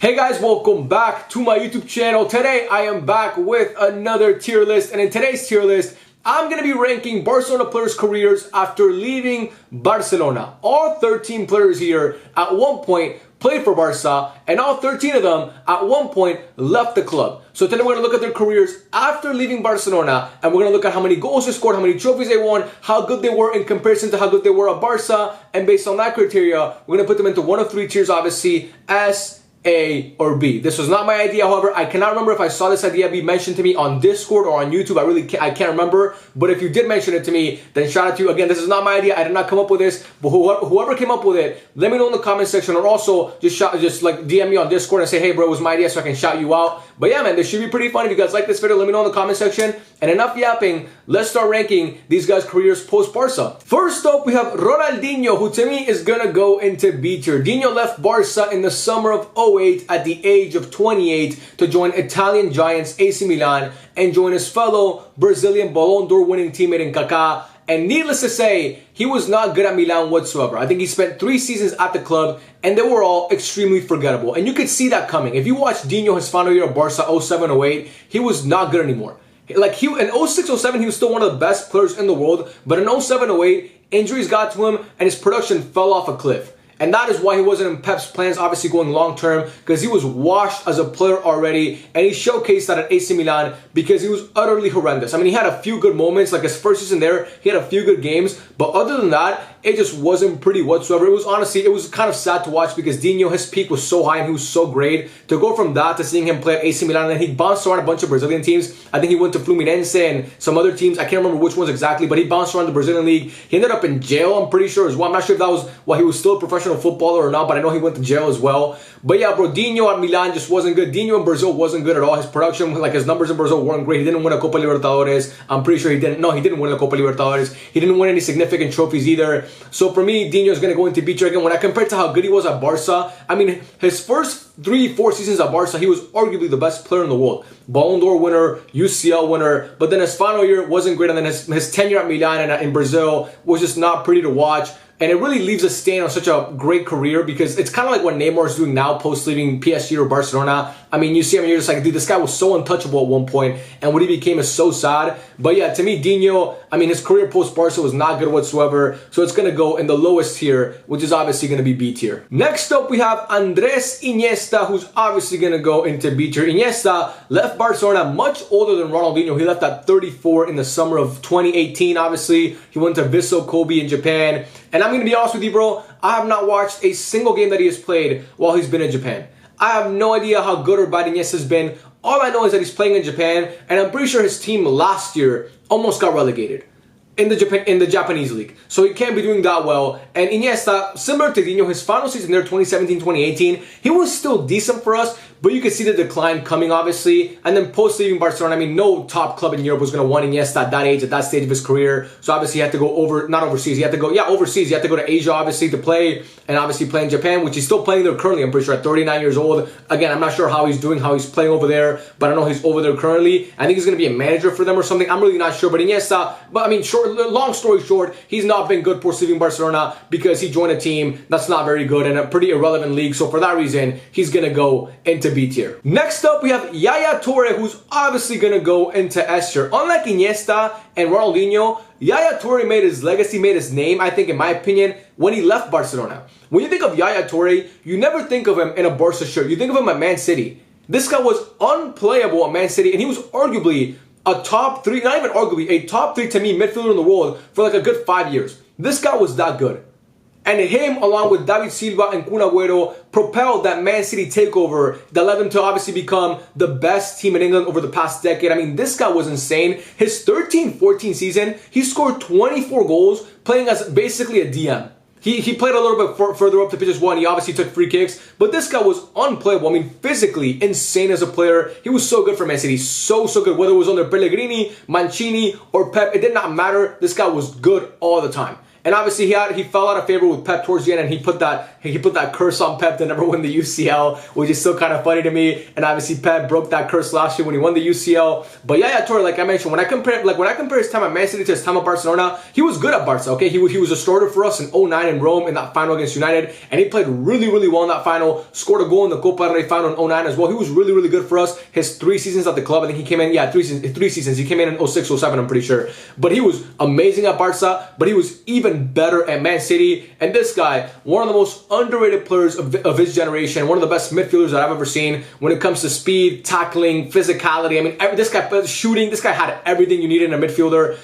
Hey guys, welcome back to my YouTube channel. Today I am back with another tier list, and in today's tier list I'm going to be ranking Barcelona players' careers after leaving Barcelona. All 13 players here at one point played for Barca, and all 13 of them at one point left the club. So today we're going to look at their careers after leaving Barcelona, and we're going to look at how many goals they scored, how many trophies they won, how good they were in comparison to how good they were at Barca, and based on that criteria, we're going to put them into one of three tiers, obviously, S, A, or B. This was not my idea, however. I cannot remember if I saw this idea be mentioned to me on Discord or on YouTube. I can't remember. But if you did mention it to me, then shout out to you. Again, this is not my idea. I did not come up with this. But whoever came up with it, let me know in the comment section, or also just DM me on Discord and say, hey bro, it was my idea, so I can shout you out. But yeah, man, this should be pretty fun. If you guys like this video, let me know in the comment section. And enough yapping, let's start ranking these guys' careers post-Barca. First up, we have Ronaldinho, who to me is gonna go into B tier. Dino left Barca in the summer of 2008 at the age of 28 to join Italian giants AC Milan and join his fellow Brazilian Ballon d'Or winning teammate in Kaká. And needless to say, he was not good at Milan whatsoever. I think he spent 3 seasons at the club, and they were all extremely forgettable. And you could see that coming. If you watch Dino his final year at Barca, 07-08, he was not good anymore. Like in 06-07, he was still one of the best players in the world, but in 07-08, injuries got to him, and his production fell off a cliff. And that is why he wasn't in Pep's plans, obviously going long-term, because he was washed as a player already, and he showcased that at AC Milan because he was utterly horrendous. I mean, he had a few good moments, like his first season there, he had a few good games, but other than that, it just wasn't pretty whatsoever. It was honestly, it was kind of sad to watch because Dino, his peak was so high and he was so great. To go from that to seeing him play at AC Milan, and then he bounced around a bunch of Brazilian teams. I think he went to Fluminense and some other teams. I can't remember which ones exactly, but he bounced around the Brazilian league. He ended up in jail, I'm pretty sure as well. I'm not sure if that was why he was still a professional footballer or not, but I know he went to jail as well. But yeah, bro, Dino at Milan just wasn't good. Dino in Brazil wasn't good at all. His production, like his numbers in Brazil weren't great. He didn't win a Copa Libertadores. I'm pretty sure he didn't. No, he didn't win a Copa Libertadores. He didn't win any significant trophies either. So for me, Dino is going to go into B tier again. When I compare to how good he was at Barca, I mean, his first 3-4 seasons at Barca, he was arguably the best player in the world. Ballon d'Or winner, UCL winner, but then his final year wasn't great, and then his tenure at Milan and in Brazil was just not pretty to watch. And it really leaves a stain on such a great career, because it's kind of like what Neymar is doing now post leaving PSG or Barcelona. I mean, you see him and you're just like, dude, this guy was so untouchable at one point, and what he became is so sad. But yeah, to me, Dino, I mean, his career post-Barca was not good whatsoever, so it's going to go in the lowest tier, which is obviously going to be B tier. Next up, we have Andres Iniesta, who's obviously going to go into B tier. Iniesta left Barcelona much older than Ronaldinho. He left at 34 in the summer of 2018, obviously. He went to Vissel Kobe in Japan. And I'm going to be honest with you, bro, I have not watched a single game that he has played while he's been in Japan. I have no idea how good or bad Iniesta has been. All I know is that he's playing in Japan, and I'm pretty sure his team last year almost got relegated in the Japanese league. So he can't be doing that well. And Iniesta, similar to Dino, his final season there, 2017-2018, he was still decent for us, but you could see the decline coming, obviously. And then post-leaving Barcelona, I mean, no top club in Europe was going to want Iniesta at that age, at that stage of his career. So obviously he had to go overseas. He had to go to Asia, obviously, to play, and obviously play in Japan, which he's still playing there currently, I'm pretty sure, at 39 years old. Again, I'm not sure how he's doing, how he's playing over there, but I know he's over there currently. I think he's going to be a manager for them or something. I'm really not sure. But Iniesta, but I mean, long story short, he's not been good post-leaving Barcelona because he joined a team that's not very good and a pretty irrelevant league. So for that reason, he's going to go into B tier. Next up, we have Yaya Toure, who's obviously going to go into S tier. Unlike Iniesta and Ronaldinho, Yaya Toure made his legacy, made his name, I think, in my opinion, when he left Barcelona. When you think of Yaya Toure, you never think of him in a Barca shirt. You think of him at Man City. This guy was unplayable at Man City, and he was arguably a top 3, not even arguably, a top 3 to me midfielder in the world for like a good 5 years. This guy was that good. And him, along with David Silva and Kun Agüero, propelled that Man City takeover that led them to obviously become the best team in England over the past decade. I mean, this guy was insane. His 13-14 season, he scored 24 goals, playing as basically a DM. He played a little bit further up the pitch as well, and he obviously took free kicks. But this guy was unplayable. I mean, physically insane as a player. He was so good for Man City. So good. Whether it was under Pellegrini, Mancini, or Pep, it did not matter. This guy was good all the time. And obviously he fell out of favor with Pep towards the end, and he put that he put that curse on Pep to never win the UCL, which is still kind of funny to me. And obviously Pep broke that curse last year when he won the UCL. But Yaya Toure, like I mentioned, when I compare his time at Man City to his time at Barcelona, he was good at Barca. Okay, he was a starter for us in 09 in Rome in that final against United, and he played really, really well in that final. Scored a goal in the Copa del Rey final in 09 as well. He was really, really good for us. His 3 seasons at the club, I think he came in, 3 seasons. He came in 06, 07, I'm pretty sure. But he was amazing at Barca, but he was even better at Man City. And this guy, one of the most underrated players of his generation, one of the best midfielders that I've ever seen when it comes to speed, tackling, physicality. I mean, this guy shooting, this guy had everything you needed in a midfielder.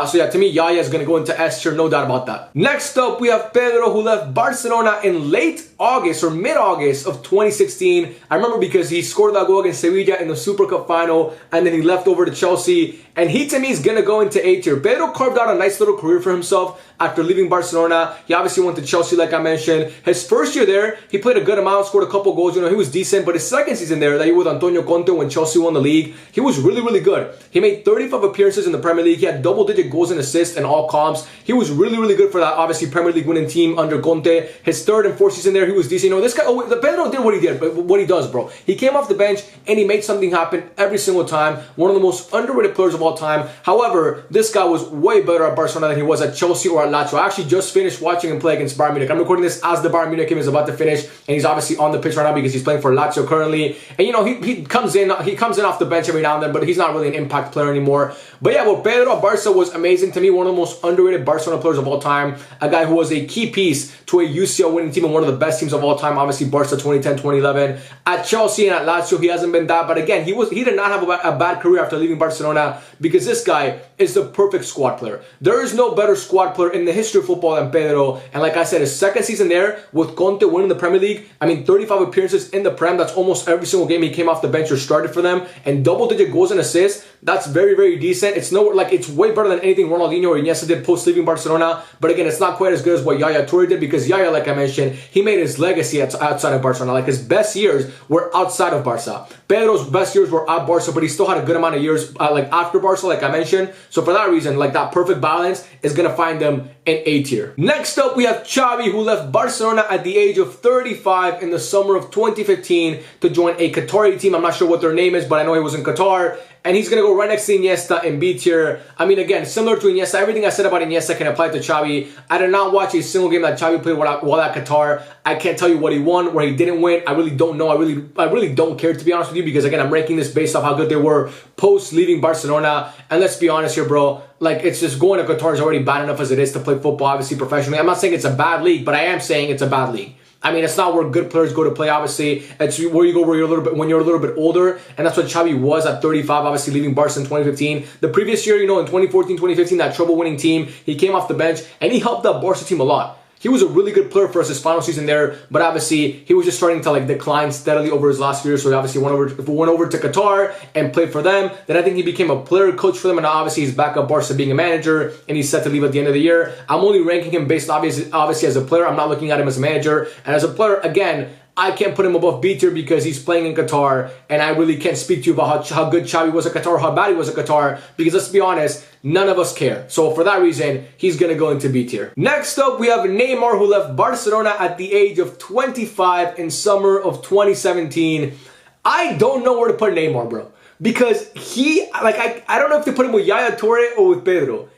So yeah, to me, Yaya is going to go into S tier, no doubt about that. Next up, we have Pedro, who left Barcelona in late August or mid-August of 2016. I remember because he scored that goal against Sevilla in the Super Cup final, and then he left over to Chelsea. And he, to me, is going to go into A tier. Pedro carved out a nice little career for himself after leaving Barcelona. He obviously went to Chelsea, like I mentioned. His first year there, he played a good amount, scored a couple goals. You know, he was decent. But his second season there, that he was with Antonio Conte when Chelsea won the league, he was really, really good. He made 35 appearances in the Premier League. He had double-digit goals and assists in all comps. He was really, really good for that, obviously, Premier League winning team under Conte. His third and fourth season there, he was decent. You know, this guy, Pedro did what he did, but what he does, bro. He came off the bench and he made something happen every single time. One of the most underrated players of all time. However, this guy was way better at Barcelona than he was at Chelsea or at Lazio. I actually just finished watching him play against Bayern Munich. I'm recording this as the Bayern Munich game is about to finish, and he's obviously on the pitch right now because he's playing for Lazio currently. And you know, he comes in off the bench every now and then, but he's not really an impact player anymore. But yeah, well, Pedro at Barca was amazing to me. One of the most underrated Barcelona players of all time. A guy who was a key piece to a UCL winning team and one of the best teams of all time. Obviously, Barca 2010, 2011. At Chelsea and at Lazio, he hasn't been that. But again, he did not have a bad career after leaving Barcelona because this guy is the perfect squad player. There is no better squad player in the history of football than Pedro. And like I said, his second season there with Conte winning the Premier League, I mean, 35 appearances in the Prem. That's almost every single game he came off the bench or started for them. And double-digit goals and assists. That's very, very decent. It's it's way better than anything Ronaldinho or Iniesta did post leaving Barcelona. But again, it's not quite as good as what Yaya Toure did because Yaya, like I mentioned, he made his legacy outside of Barcelona. Like his best years were outside of Barca. Pedro's best years were at Barca, but he still had a good amount of years after Barca, like I mentioned. So for that reason, that perfect balance is gonna find them in A tier. Next up, we have Xavi, who left Barcelona at the age of 35 in the summer of 2015 to join a Qatari team. I'm not sure what their name is, but I know he was in Qatar. And he's going to go right next to Iniesta in B tier. I mean, again, similar to Iniesta, everything I said about Iniesta can apply to Xavi. I did not watch a single game that Xavi played while at Qatar. I can't tell you what he won, where he didn't win. I really don't know. I really don't care, to be honest with you, because again, I'm ranking this based off how good they were post leaving Barcelona. And let's be honest here, bro. It's just going to Qatar is already bad enough as it is to play football, obviously, professionally. I'm not saying it's a bad league, but I am saying it's a bad league. I mean, it's not where good players go to play, obviously. It's where you go when you're a little bit older. And that's what Xavi was at 35, obviously leaving Barca in 2015. The previous year, in 2014, 2015, that trouble-winning team, he came off the bench and he helped that Barca team a lot. He was a really good player for us his final season there, but obviously he was just starting to decline steadily over his last few years. So he obviously went over to Qatar and played for them. Then I think he became a player coach for them, and now obviously he's back at Barca being a manager, and he's set to leave at the end of the year. I'm only ranking him based obviously as a player. I'm not looking at him as a manager. And as a player, again, I can't put him above B tier because he's playing in Qatar, and I really can't speak to you about how good Xavi was at Qatar, how bad he was at Qatar, because let's be honest, none of us care. So for that reason, he's going to go into B tier. Next up, we have Neymar, who left Barcelona at the age of 25 in summer of 2017. I don't know where to put Neymar, bro, because I don't know if to put him with Yaya Toure or with Pedro.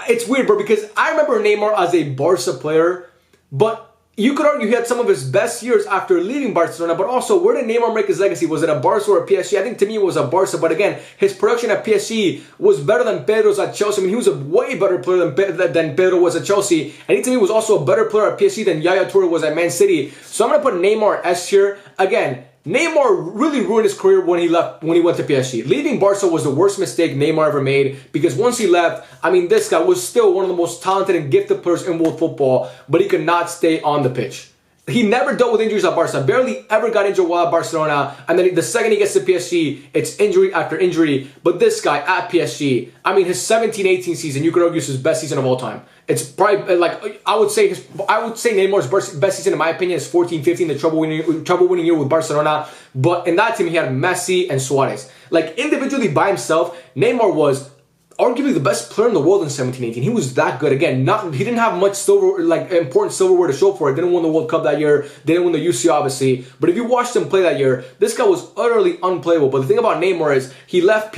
It's weird, bro, because I remember Neymar as a Barca player, but you could argue he had some of his best years after leaving Barcelona, but also, where did Neymar make his legacy? Was it a Barca or a PSG? I think to me it was a Barca, but again, his production at PSG was better than Pedro's at Chelsea. I mean, he was a way better player than Pedro was at Chelsea, and he to me was also a better player at PSG than Yaya Toure was at Man City. So I'm going to put Neymar S tier. Again, Neymar really ruined his career when he went to PSG. Leaving Barca was the worst mistake Neymar ever made, because once he left, I mean, this guy was still one of the most talented and gifted players in world football, but he could not stay on the pitch. He never dealt with injuries at Barca, barely ever got injured while at Barcelona, and then the second he gets to PSG, it's injury after injury. But this guy at PSG, I mean, his 17-18 season, you could argue is his best season of all time. It's probably, I would say Neymar's best season, in my opinion, is 14-15, the trouble-winning year with Barcelona. But in that team, he had Messi and Suarez. Individually by himself, Neymar was arguably the best player in the world in 17-18. He was that good. Again, he didn't have much important silverware to show for it. Didn't win the World Cup that year. Didn't win the UCL, obviously. But if you watched him play that year, this guy was utterly unplayable. But the thing about Neymar is he left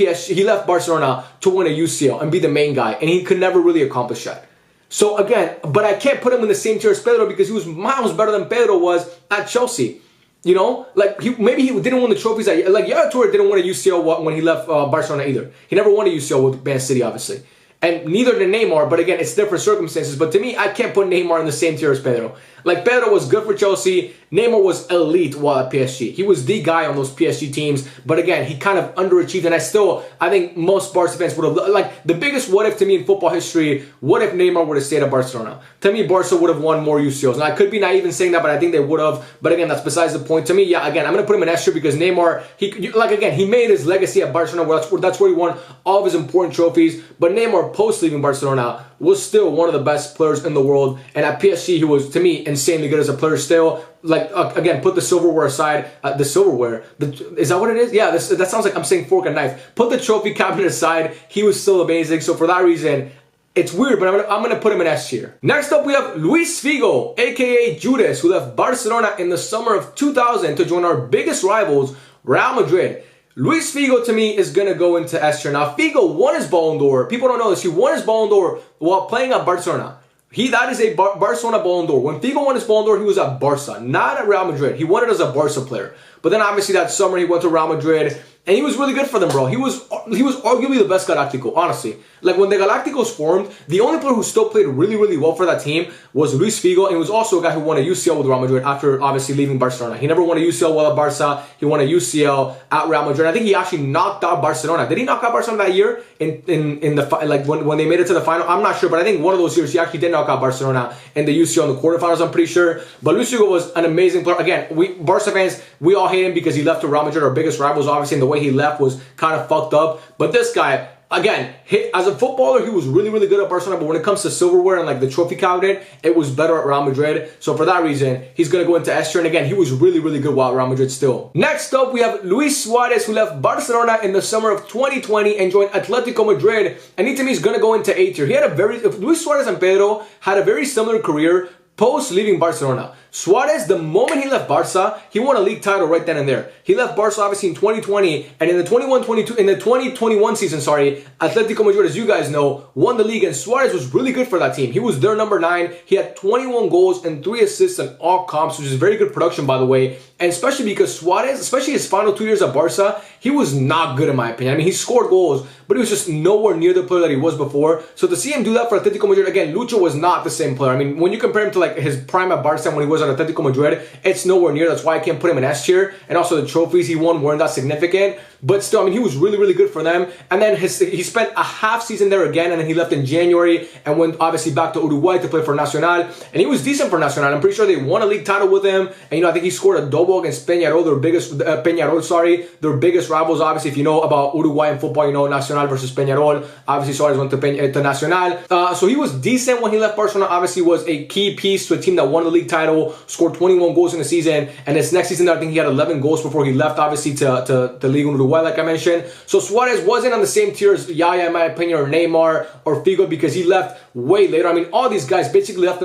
Barcelona to win a UCL and be the main guy, and he could never really accomplish that. So again, but I can't put him in the same tier as Pedro because he was miles better than Pedro was at Chelsea. You know, like maybe he didn't win the trophies that year. Like Yaya didn't win a UCL when he left Barcelona either. He never won a UCL with Man City, obviously. And neither did Neymar, but again, it's different circumstances. But to me, I can't put Neymar in the same tier as Pedro. Like, Pedro was good for Chelsea. Neymar was elite while at PSG. He was the guy on those PSG teams. But again, he kind of underachieved. And I think most Barca fans would have, like, the biggest what if to me in football history, what if Neymar would have stayed at Barcelona? To me, Barca would have won more UCLs. And I could be naive in saying that, but I think they would have. But again, that's besides the point. To me, yeah, again, I'm going to put him in S tier because Neymar, he made his legacy at Barcelona. That's where he won all of his important trophies. But Neymar, post leaving Barcelona, was still one of the best players in the world. And at PSG, he was, to me, insanely good as a player still. Like, again, put the silverware aside. Is that what it is? Yeah, that sounds like I'm saying fork and knife. Put the trophy cabinet aside. He was still amazing. So for that reason, it's weird, but I'm gonna put him in S tier. Next up, we have Luis Figo, aka Judas, who left Barcelona in the summer of 2000 to join our biggest rivals, Real Madrid. Luis Figo, to me, is going to go into S tier. Now, Figo won his Ballon d'Or. People don't know this. He won his Ballon d'Or while playing at Barcelona. That is a Barcelona Ballon d'Or. When Figo won his Ballon d'Or, he was at Barca, not at Real Madrid. He won it as a Barca player. But then, obviously, that summer, he went to Real Madrid, and he was really good for them, bro. He was arguably the best Galactico, honestly. Like, when the Galacticos formed, the only player who still played really, really well for that team was Luis Figo, and he was also a guy who won a UCL with Real Madrid after, obviously, leaving Barcelona. He never won a UCL while at Barca. He won a UCL at Real Madrid. I think he actually knocked out Barcelona. Did he knock out Barcelona that year in when they made it to the final? I'm not sure, but I think one of those years he actually did knock out Barcelona in the UCL in the quarterfinals, I'm pretty sure. But Luis Figo was an amazing player. Again, Barca fans, we all hate him because he left to Real Madrid, our biggest rivals, obviously, and the way he left was kind of fucked up. But this guy, again, as a footballer, he was really, really good at Barcelona, but when it comes to silverware and like the trophy cabinet, it was better at Real Madrid. So for that reason, he's going to go into S tier. And again, he was really, really good while at Real Madrid still. Next up, we have Luis Suarez, who left Barcelona in the summer of 2020 and joined Atletico Madrid. And he, to me, is going to go into A tier. Luis Suarez and Pedro had a very similar career post leaving Barcelona. Suarez, the moment he left Barca, he won a league title right then and there. He left Barca obviously in 2020, and in the 2021 season, Atletico Madrid, as you guys know, won the league, and Suarez was really good for that team. He was their number 9. He had 21 goals and 3 assists in all comps, which is very good production, by the way. And especially because Suarez, especially his final 2 years at Barca, he was not good in my opinion. I mean, he scored goals, but he was just nowhere near the player that he was before. So to see him do that for Atletico Madrid, again, Lucho was not the same player. I mean, when you compare him to like his prime at Barca when he was at Atletico Madrid, it's nowhere near. That's why I can't put him in S tier. And also the trophies he won weren't that significant. But still, I mean, he was really, really good for them. And then he spent a half season there again, and then he left in January and went obviously back to Uruguay to play for Nacional. And he was decent for Nacional. I'm pretty sure they won a league title with him. And I think he scored a double against Peñarol, their biggest rivals. Obviously, if you know about Uruguayan football, you know Nacional versus Peñarol. Obviously, Suarez went to Nacional. So he was decent when he left Barcelona. Obviously, was a key piece to a team that won the league title, scored 21 goals in the season. And his next season, I think he had 11 goals before he left, obviously, to the league in Uruguay, like I mentioned. So Suarez wasn't on the same tier as Yaya, in my opinion, or Neymar or Figo, because he left way later. I mean, all these guys basically left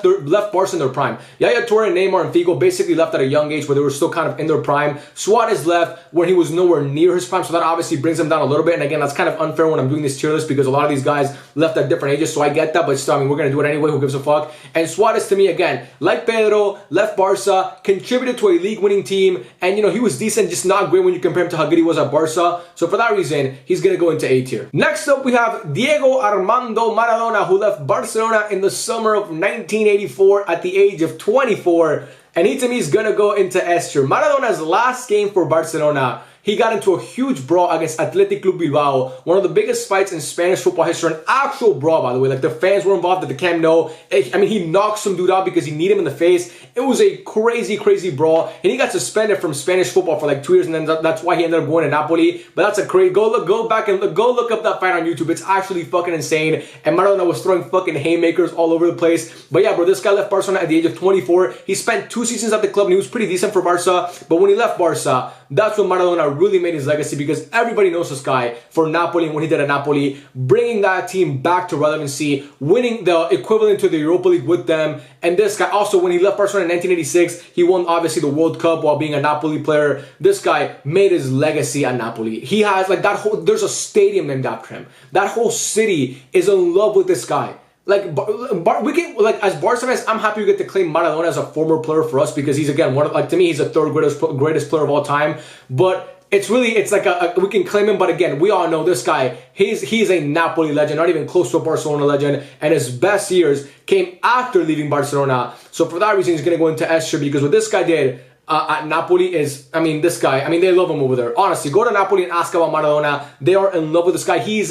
Barca in their prime. Yaya Toure, Neymar, and Figo basically left at a young age where they were still kind of in their prime. Suarez left when he was nowhere near his prime, so that obviously brings him down a little bit. And again, that's kind of unfair when I'm doing this tier list because a lot of these guys left at different ages, so I get that, but still, I mean, we're going to do it anyway. Who gives a fuck? And Suarez, to me, again, like Pedro, left Barca, contributed to a league-winning team, and, he was decent, just not great when you compare him to how good he was at Barca. So for that reason, he's going to go into A tier. Next up, we have Diego Armando Maradona, who left Barcelona in the summer of 1984 at the age of 24. And he, to me, is going to go into S tier. Maradona's last game for Barcelona, he got into a huge brawl against Athletic Club Bilbao, one of the biggest fights in Spanish football history, an actual brawl, by the way. Like, the fans were involved at the Camp Nou. I mean, he knocked some dude out because he kneed him in the face. It was a crazy, crazy brawl, and he got suspended from Spanish football for like 2 years, and then that's why he ended up going to Napoli. But that's a crazy. Go look up that fight on YouTube. It's actually fucking insane. And Maradona was throwing fucking haymakers all over the place. But yeah, bro, this guy left Barcelona at the age of 24. He spent 2 seasons at the club, and he was pretty decent for Barca. But when he left Barca, that's when Maradona really made his legacy, because everybody knows this guy for Napoli and when he did at Napoli, bringing that team back to relevancy, winning the equivalent to the Europa League with them. And this guy also, when he left Barcelona in 1986, he won obviously the World Cup while being a Napoli player. This guy made his legacy at Napoli. He has like that whole, there's a stadium named after him. That whole city is in love with this guy. Like, we can, like, as Barca fans, I'm happy we get to claim Maradona as a former player for us, because he's, again, one of, like, to me, he's the third greatest player of all time. But it's really, it's like we can claim him, but again, we all know this guy, he's a Napoli legend, not even close to a Barcelona legend, and his best years came after leaving Barcelona. So for that reason, he's going to go into S tier, because what this guy did at Napoli is, I mean, this guy, I mean, they love him over there. Honestly, go to Napoli and ask about Maradona. They are in love with this guy. He's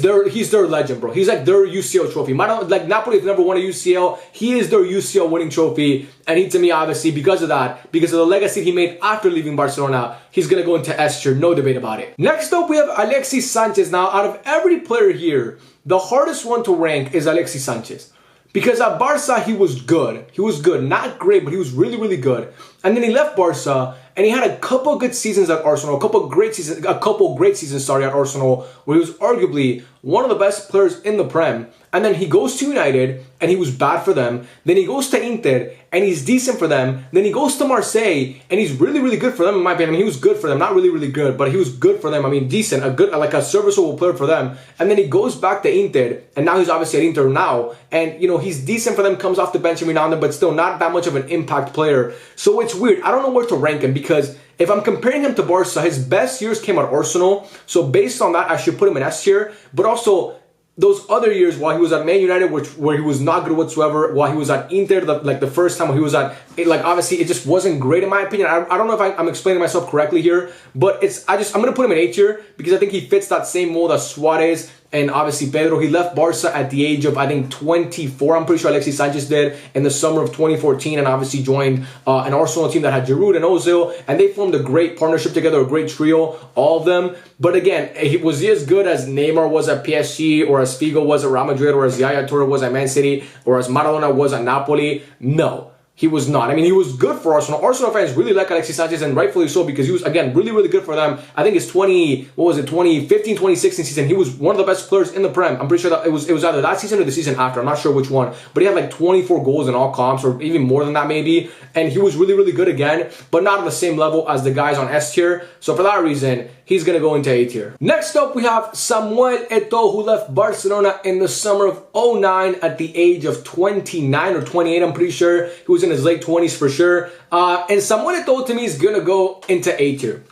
their legend, bro. He's like their UCL trophy. Maradona, like, Napoli has never won a UCL. He is their UCL winning trophy. And he, to me, obviously, because of that, because of the legacy he made after leaving Barcelona, he's going to go into S tier. No debate about it. Next up, we have Alexis Sanchez. Now, out of every player here, the hardest one to rank is Alexis Sanchez. Because at Barca, he was good. He was good. Not great, but he was really, really good. And then he left Barca, and he had a couple good seasons at Arsenal, a couple great seasons at Arsenal, where he was arguably one of the best players in the Prem. And then he goes to United, and he was bad for them. Then he goes to Inter, and he's decent for them. Then he goes to Marseille, and he's really, really good for them, in my opinion. I mean, he was good for them. Not really, really good, but he was good for them. I mean, decent, like a serviceable player for them. And then he goes back to Inter, and now he's obviously at Inter now. And, you know, he's decent for them, comes off the bench every now and then, but still not that much of an impact player. So it's weird. I don't know where to rank him, because if I'm comparing him to Barca, his best years came at Arsenal. So based on that, I should put him in S tier. But also, those other years while he was at Man United, where he was not good whatsoever, while he was at Inter, the first time he was at, obviously it just wasn't great in my opinion. I don't know if I'm explaining myself correctly here, but I'm going to put him in A tier, because I think he fits that same mold as Suarez and obviously Pedro. He left Barca at the age of, I think, 24. I'm pretty sure Alexis Sanchez did, in the summer of 2014, and obviously joined an Arsenal team that had Giroud and Ozil, and they formed a great partnership together, a great trio, all of them. But again, was he as good as Neymar was at PSG, or as Figo was at Real Madrid, or as Yaya was at Man City, or as Maradona was at Napoli? No. He was not. I mean, he was good for Arsenal. Arsenal fans really like Alexis Sanchez, and rightfully so, because he was, again, really, really good for them. I think it's 2015, 2016 season, he was one of the best players in the Prem. I'm pretty sure that it was either that season or the season after. I'm not sure which one. But he had like 24 goals in all comps, or even more than that maybe. And he was really, really good again, but not on the same level as the guys on S tier. So for that reason, he's going to go into A tier. Next up, we have Samuel Eto'o, who left Barcelona in the summer of 2009 at the age of 29 or 28, I'm pretty sure. He was in his late 20s for sure. And Samuel Eto'o, to me, is going to go into A tier.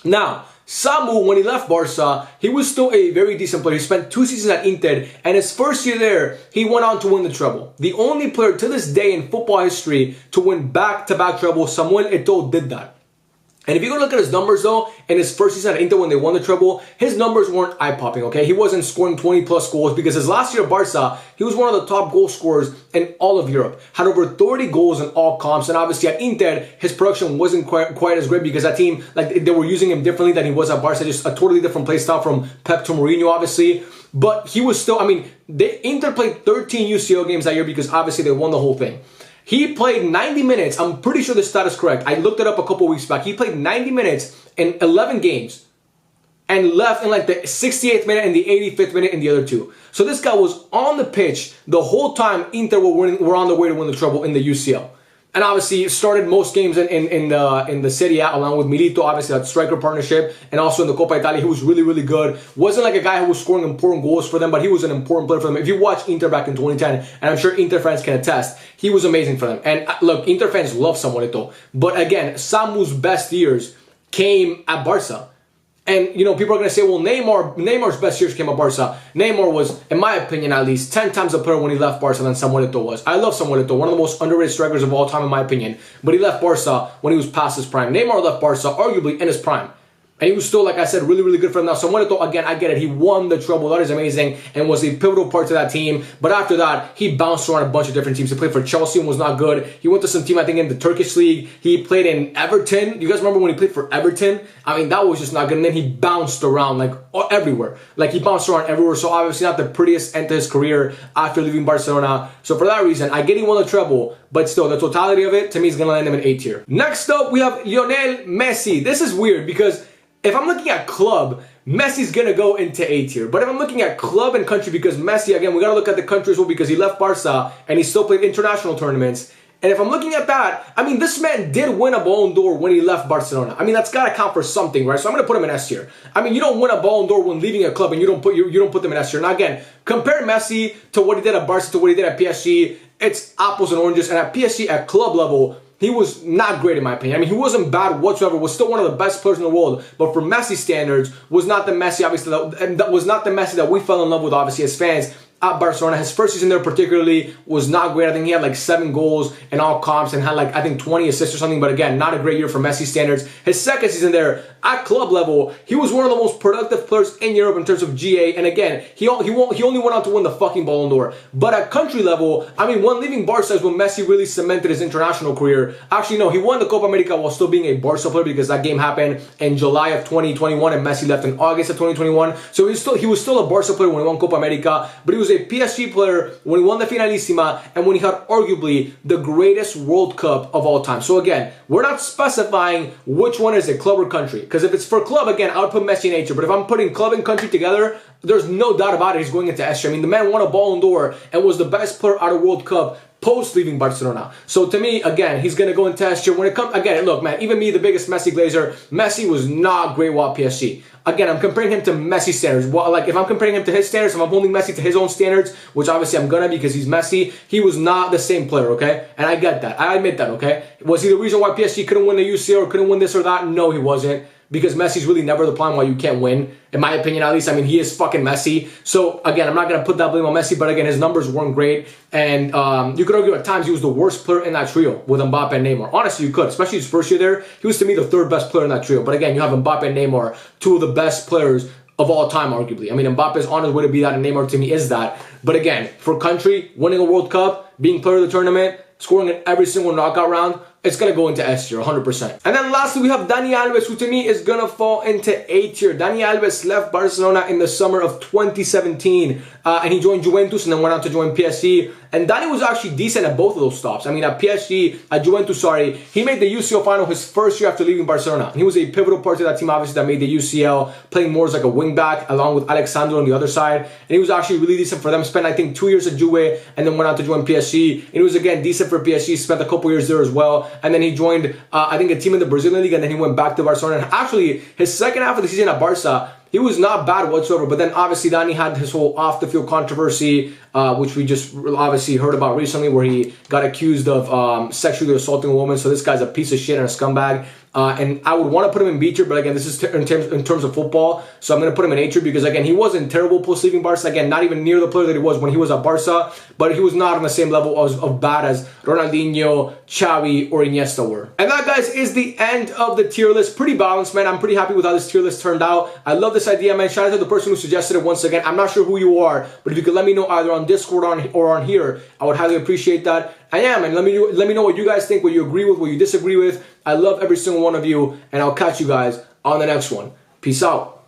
Now, Samu, when he left Barca, he was still a very decent player. He spent 2 seasons at Inter, and his first year there, he went on to win the treble. The only player to this day in football history to win back-to-back treble, Samuel Eto'o did that. And if you go look at his numbers, though, in his first season at Inter when they won the treble, his numbers weren't eye-popping, okay? He wasn't scoring 20-plus goals, because his last year at Barca, he was one of the top goal scorers in all of Europe. Had over 30 goals in all comps, and obviously at Inter, his production wasn't quite as great, because that team, like, they were using him differently than he was at Barca, just a totally different play style from Pep to Mourinho, obviously. But he was still, I mean, Inter played 13 UCL games that year, because obviously they won the whole thing. He played 90 minutes. I'm pretty sure the stat is correct. I looked it up a couple weeks back. He played 90 minutes in 11 games and left in like the 68th minute and the 85th minute in the other 2. So this guy was on the pitch the whole time Inter were on the way to win the treble in the UCL. And obviously started most games in the Serie A along with Milito, obviously that striker partnership, and also in the Coppa Italia. He was really, really good. Wasn't like a guy who was scoring important goals for them, but he was an important player for them. If you watch Inter back in 2010, and I'm sure Inter fans can attest, he was amazing for them. And look, Inter fans love Samuel Eto'o. But again, Samu's best years came at Barca. And, you know, people are going to say, well, Neymar's best years came at Barca. Neymar was, in my opinion at least, 10 times a player when he left Barca than Samuel Eto'o was. I love Samuel Eto'o, one of the most underrated strikers of all time in my opinion. But he left Barca when he was past his prime. Neymar left Barca arguably in his prime. And he was still, like I said, really, really good for them now. So Muerto, again, I get it. He won the treble. That is amazing and was a pivotal part to that team. But after that, he bounced around a bunch of different teams. He played for Chelsea and was not good. He went to some team, I think, in the Turkish league. He played in Everton. You guys remember when he played for Everton? I mean, that was just not good. And then he bounced around, like, everywhere. Like, he bounced around everywhere. So obviously not the prettiest end to his career after leaving Barcelona. So for that reason, I get he won the treble. But still, the totality of it, to me, is going to land him in A tier. Next up, we have Lionel Messi. This is weird because if I'm looking at club, Messi's going to go into A tier. But if I'm looking at club and country, because Messi, again, we got to look at the country as well because he left Barca and he still played international tournaments. And if I'm looking at that, I mean, this man did win a Ballon d'Or when he left Barcelona. I mean, that's got to count for something, right? So I'm going to put him in S tier. I mean, you don't win a Ballon d'Or when leaving a club and you don't put them in S tier. Now, again, compare Messi to what he did at Barca to what he did at PSG. It's apples and oranges. And at PSG, at club level, he was not great in my opinion. I mean, he wasn't bad whatsoever. Was still one of the best players in the world. But for Messi standards, was not the Messi, obviously, that was not the Messi that we fell in love with, obviously, as fans at Barcelona. His first season there particularly was not great. I think he had like 7 goals in all comps and had like, I think 20 assists or something. But again, not a great year for Messi standards. His second season there at club level, he was one of the most productive players in Europe in terms of GA. And again, he only went on to win the fucking Ballon d'Or. But at country level, I mean, when leaving Barca is when Messi really cemented his international career. Actually, no, he won the Copa America while still being a Barca player because that game happened in July of 2021 and Messi left in August of 2021. So he was still a Barca player when he won Copa America, but he was a PSG player when he won the Finalissima and when he had arguably the greatest World Cup of all time. So again, we're not specifying which one is a club or country. Because if it's for club, again, I would put Messi in A tier. But if I'm putting club and country together, there's no doubt about it. He's going into S tier. I mean, the man won a Ballon d'Or and was the best player out of World Cup post leaving Barcelona. So to me, again, he's going to go into S tier. When it comes, again, look, man, even me, the biggest Messi glazer, Messi was not great while PSG. Again, I'm comparing him to Messi standards. Well, like, if I'm comparing him to his standards, if I'm holding Messi to his own standards, which obviously I'm gonna because he's Messi, he was not the same player, okay? And I get that. I admit that, okay? Was he the reason why PSG couldn't win the UCL or couldn't win this or that? No, he wasn't. Because Messi's really never the plan why you can't win. In my opinion, at least. I mean, he is fucking Messi. So, again, I'm not going to put that blame on Messi. But, again, his numbers weren't great. And you could argue at times he was the worst player in that trio with Mbappe and Neymar. Honestly, you could. Especially his first year there. He was, to me, the 3rd best player in that trio. But, again, you have Mbappe and Neymar, 2 of the best players of all time, arguably. I mean, Mbappe is on his way to be that, and Neymar, to me, is that. But, again, for country, winning a World Cup, being player of the tournament, scoring in every single knockout round, it's going to go into S tier, 100%. And then lastly, we have Dani Alves, who to me is going to fall into A tier. Dani Alves left Barcelona in the summer of 2017, and he joined Juventus and then went on to join PSG. And Dani was actually decent at both of those stops. I mean, at Juventus, he made the UCL final his first year after leaving Barcelona. And he was a pivotal part of that team, obviously, that made the UCL, playing more as like a wing back, along with Alexandro on the other side. And he was actually really decent for them. Spent, I think, 2 years at Juve, and then went on to join PSG. And he was, again, decent for PSG. Spent a couple years there as well. And then he joined, I think, a team in the Brazilian League, and then he went back to Barcelona. And actually, his second half of the season at Barca, he was not bad whatsoever. But then, obviously, Dani had his whole off-the-field controversy, which we just obviously heard about recently, where he got accused of sexually assaulting a woman. So this guy's a piece of shit and a scumbag. And I would want to put him in B tier, but again, this is in terms of football. So I'm going to put him in A tier because, again, he wasn't terrible post leaving Barca. Again, not even near the player that he was when he was at Barca, but he was not on the same level of bad as Ronaldinho, Xavi, or Iniesta were. And that, guys, is the end of the tier list. Pretty balanced, man. I'm pretty happy with how this tier list turned out. I love this idea, man. Shout out to the person who suggested it once again. I'm not sure who you are, but if you could let me know either on Discord or on here, I would highly appreciate that. I am, and let me know what you guys think, what you agree with, what you disagree with. I love every single one of you, and I'll catch you guys on the next one. Peace out.